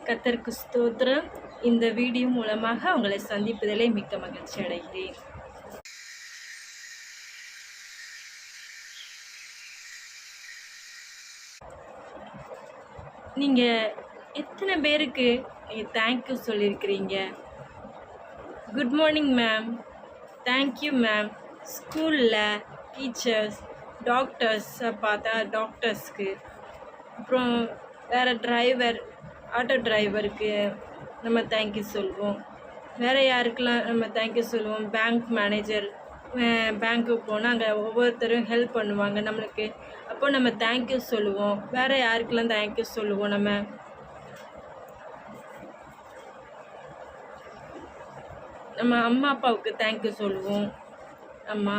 கர்த்தருக்கு ஸ்தோத்திரம். இந்த வீடியோ மூலமாக உங்களை சந்திப்பதிலே மிக்க மகிழ்ச்சி அடைகிறேன். நீங்கள் எத்தனை பேருக்கு தேங்க்யூ சொல்லியிருக்கிறீங்க? Good morning ma'am, thank you ma'am. ஸ்கூலில் டீச்சர்ஸ், டாக்டர்ஸை பார்த்தா டாக்டர்ஸ்க்கு, அப்புறம் வேறு டிரைவர், ஆட்டோ டிரைவருக்கு நம்ம தேங்க்யூ சொல்லுவோம். வேறு யாருக்கெல்லாம் நம்ம தேங்க்யூ சொல்லுவோம்? பேங்க் மேனேஜர், பேங்க்குக்கு போனால் அங்கே ஒவ்வொருத்தரும் ஹெல்ப் பண்ணுவாங்க நம்மளுக்கு, அப்போ நம்ம தேங்க்யூ சொல்லுவோம். வேறு யாருக்கெல்லாம் தேங்க்யூ சொல்லுவோம்? நம்ம அம்மா அப்பாவுக்கு தேங்க்யூ சொல்லுவோம். அம்மா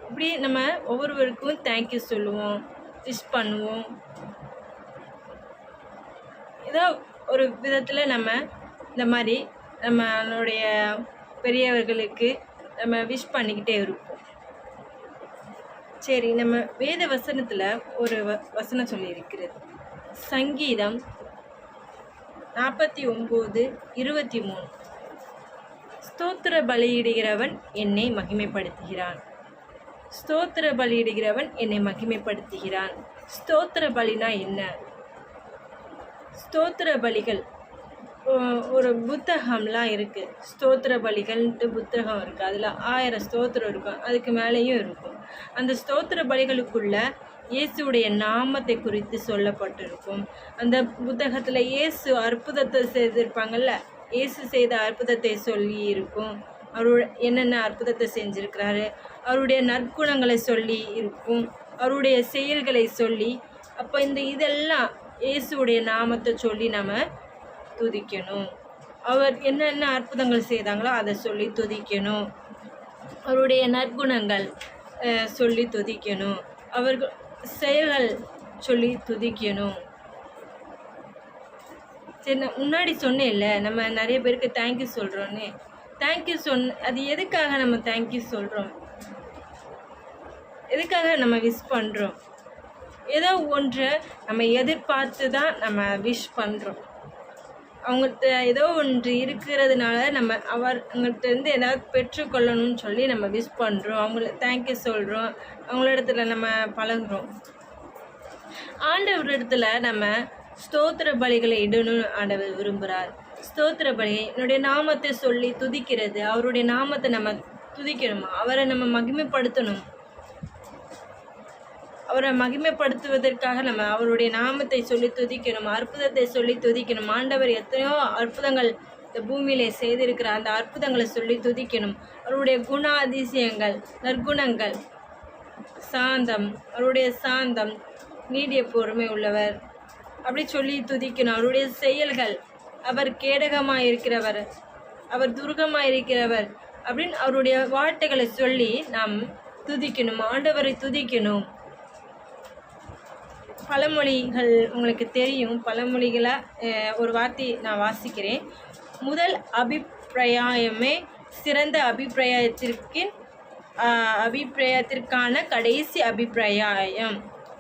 இப்படி நம்ம ஒவ்வொருவருக்கும் தேங்க்யூ சொல்லுவோம், விஷ் பண்ணுவோம். ஏதோ ஒரு விதத்தில் நம்ம இந்த மாதிரி நம்மளுடைய பெரியவர்களுக்கு நம்ம விஷ் பண்ணிக்கிட்டே இருப்போம். சரி, நம்ம வேத வசனத்தில் ஒரு வசனம் சொல்லியிருக்கிறது. சங்கீதம் 49:23. ஸ்தோத்திர பலியிடுகிறவன் என்னை மகிமைப்படுத்துகிறான். ஸ்தோத்திர பலியிடுகிறவன் என்னை மகிமைப்படுத்துகிறான். ஸ்தோத்திர பலினா என்ன? ஸ்தோத்திர பலிகள் ஒரு புத்தகம்லாம் இருக்குது. ஸ்தோத்திர பலிகள்ன்ட்டு புத்தகம் இருக்குது. அதில் 1000 ஸ்தோத்திரம் இருக்கும், அதுக்கு மேலேயும் இருக்கும். அந்த ஸ்தோத்திர பலிகளுக்குள்ள இயேசுடைய நாமத்தை குறித்து சொல்லப்பட்டிருக்கும். அந்த புத்தகத்தில் இயேசு அற்புதத்தை செய்திருப்பாங்கள்ல, இயேசு செய்த அற்புதத்தை சொல்லி இருக்கும். என்னென்ன அற்புதத்தை செஞ்சுருக்கிறாரு, அவருடைய நற்குணங்களை சொல்லி இருக்கும், அவருடைய செயல்களை சொல்லி. அப்போ இதெல்லாம் இயேசுடைய நாமத்தை சொல்லி நம்ம துதிக்கணும். அவர் என்னென்ன அற்புதங்கள் செய்தாங்களோ அதை சொல்லி துதிக்கணும். அவருடைய நற்குணங்கள் சொல்லி துதிக்கணும். அவர்கள் செயல்கள் சொல்லி துதிக்கணும். சரி, நான் முன்னாடி சொன்னேன்ல, நம்ம நிறைய பேருக்கு தேங்க்யூ சொல்கிறோன்னு. தேங்க்யூ அது எதுக்காக நம்ம தேங்க்யூ சொல்கிறோம்? எதுக்காக நம்ம விஷ் பண்ணுறோம்? ஏதோ ஒன்றை நம்ம எதிர்பார்த்து தான் நம்ம விஷ் பண்ணுறோம். அவங்கள்ட்ட ஏதோ ஒன்று இருக்கிறதுனால நம்ம அவங்கள்ட்டேருந்து ஏதாவது பெற்றுக்கொள்ளணும்னு சொல்லி நம்ம விஷ் பண்ணுறோம், அவங்கள தேங்க்யூ சொல்கிறோம், அவங்களிடத்துல நம்ம பழகுறோம். ஆண்டவரிடத்துல நம்ம ஸ்தோத்திர பலிகளை இடணும்னு ஆண்டவர் விரும்புகிறார். ஸ்தோத்திர பலி என்னுடைய நாமத்தை சொல்லி துதிக்கிறது. அவருடைய நாமத்தை நம்ம துதிக்கணுமா? அவரை நம்ம மகிமைப்படுத்தணும். அவரை மகிமைப்படுத்துவதற்காக நம்ம அவருடைய நாமத்தை சொல்லி துதிக்கணும், அற்புதத்தை சொல்லி துதிக்கணும். ஆண்டவர் எத்தனையோ அற்புதங்கள் இந்த பூமியிலே செய்திருக்கிற அந்த அற்புதங்களை சொல்லி துதிக்கணும். அவருடைய அதிசயங்கள், நற்குணங்கள், சாந்தம், அவருடைய சாந்தம், நீடிய பொறுமை உள்ளவர், அப்படி சொல்லி துதிக்கணும். அவருடைய செயல்கள், அவர் கேடகமாக இருக்கிறவர், அவர் துர்கமாக இருக்கிறவர் அப்படின்னு அவருடைய வார்த்தைகளை சொல்லி நாம் துதிக்கணும், ஆண்டவரை துதிக்கணும். பழமொழிகள் உங்களுக்கு தெரியும். பழமொழிகளை ஒரு வார்த்தை நான் வாசிக்கிறேன். முதல் அபிப்பிராயமே சிறந்த அபிப்பிராயத்திற்கான கடைசி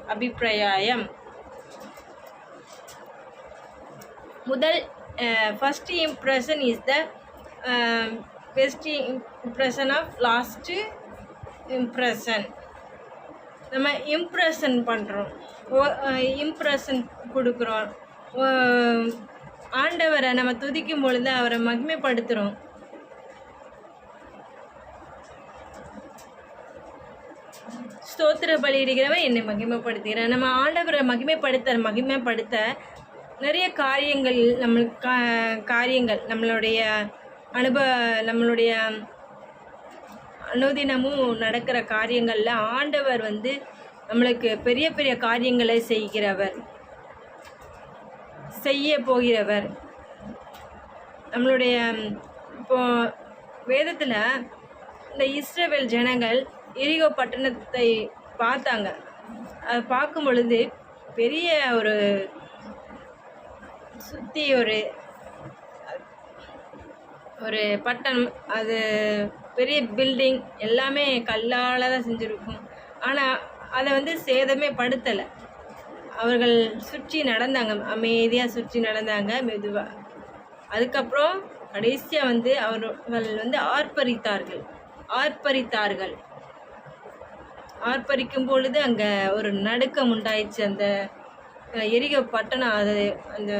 அபிப்பிராயம். முதல் first impression is the best impression of last impression. நம்ம இம்ப்ரெஷன் பண்ணுறோம், இம்ப்ரெஷன் கொடுக்குறோம். ஆண்டவரை நம்ம துதிக்கும் பொழுது அவரை மகிமைப்படுத்துகிறோம். ஸ்தோத்திர பலியிடுகிறவன் என்னை மகிமைப்படுத்துகிறேன். நம்ம ஆண்டவரை மகிமைப்படுத்த நிறைய காரியங்கள், நம்மளுடைய நம்மளுடைய அனுதினமும் நடக்கிற காரியங்களில் ஆண்டவர் நம்மளுக்கு பெரிய பெரிய காரியங்களை செய்ய போகிறவர். நம்மளுடைய இப்போ வேதத்தில் இந்த இஸ்ரவேல் ஜனங்கள் எரிகோ பட்டணத்தை பார்த்தாங்க. அதை பார்க்கும் பொழுது பெரிய ஒரு சுற்றி ஒரு பட்டணம், அது பெரிய பில்டிங், எல்லாமே கல்லால் தான் செஞ்சுருக்கும். ஆனால் அதை சேதமே படுத்தலை. அவர்கள் சுற்றி நடந்தாங்க, அமைதியாக சுற்றி நடந்தாங்க மெதுவாக. அதுக்கப்புறம் கடைசியாக வந்து அவர்கள் வந்து ஆர்ப்பரித்தார்கள். ஆர்ப்பரிக்கும் பொழுது அங்கே ஒரு நடுக்கம் உண்டாயிடுச்சு. அந்த எரிகோ பட்டணம் அது அந்த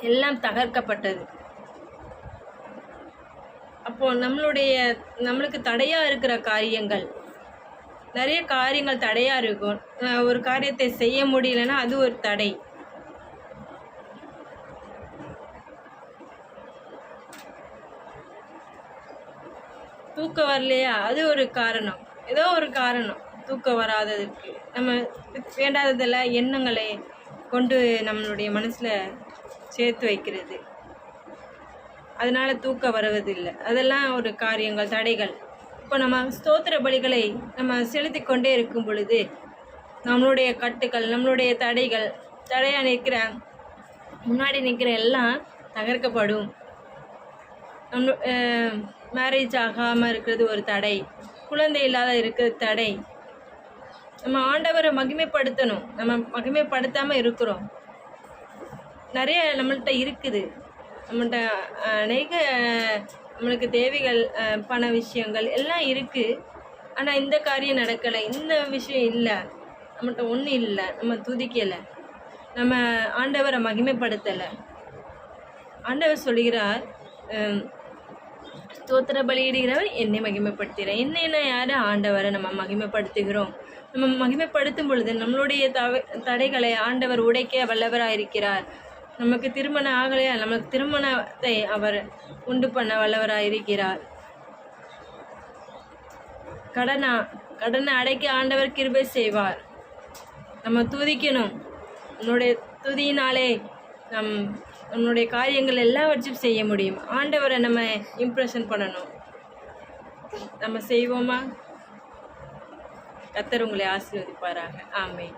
எல்லாம் தகர்க்கப்பட்டது. அப்போது நம்மளுக்கு தடையாக இருக்கிற காரியங்கள், நிறைய காரியங்கள் தடையாக இருக்கும். ஒரு காரியத்தை செய்ய முடியலன்னா அது ஒரு தடை. தூக்கம் வரலையா, அது ஒரு காரணம். ஏதோ ஒரு காரணம் தூக்கம் வராததுக்கு. நம்ம வேண்டாததில் எண்ணங்களை கொண்டு நம்மளுடைய மனசில் சேர்த்து வைக்கிறது, அதனால் தூக்கம் வருவதில்லை. அதெல்லாம் ஒரு காரியங்கள், தடைகள். இப்போ நம்ம ஸ்தோத்திர பலிகளை நம்ம செலுத்தி கொண்டே இருக்கும் பொழுது நம்மளுடைய கட்டுகள், நம்மளுடைய தடையாக நிற்கிற, முன்னாடி நிற்கிற எல்லாம் தகர்க்கப்படும். மேரேஜ் ஆகாமல் இருக்கிறது ஒரு தடை, குழந்தை இல்லாத இருக்கிறது தடை. நம்ம ஆண்டவரை மகிமைப்படுத்தணும், நம்ம மகிமைப்படுத்தாமல் இருக்கிறோம். நிறைய நம்மள்கிட்ட இருக்குது, நம்மள்கிட்ட அநேக நம்மளுக்கு தேவைகள், பண விஷயங்கள் எல்லாம் இருக்குது. ஆனால் இந்த காரியம் நடக்கலை, இந்த விஷயம் இல்லை, நம்மள்கிட்ட ஒன்றும் இல்லை, நம்ம துதிக்கலை, நம்ம ஆண்டவரை மகிமைப்படுத்தலை. ஆண்டவர் சொல்கிறார், ஸ்தோத்திர பலியிடுகிறவர் என்னை மகிமைப்படுத்துகிறேன். என்ன யார்? ஆண்டவரை நம்ம மகிமைப்படுத்துகிறோம். நம்ம மகிமைப்படுத்தும் பொழுது நம்மளுடைய தடைகளை ஆண்டவர் உடைக்க வல்லவராக இருக்கிறார். நமக்கு திருமணம் ஆகலையா, நமக்கு திருமணத்தை அவர் உண்டு பண்ண வல்லவராக இருக்கிறார். கடனை அடைக்க ஆண்டவர் கிருபை செய்வார். நம்ம துதிக்கணும். நம்மளுடைய துதியினாலே நம்மளுடைய காரியங்கள் எல்லாவற்றையும் செய்ய முடியும். ஆண்டவரை நம்ம இம்ப்ரெஷன் பண்ணணும். நம்ம செய்வோமா? கர்த்தர் உங்களை ஆசீர்வதிப்பாராக. ஆமென்.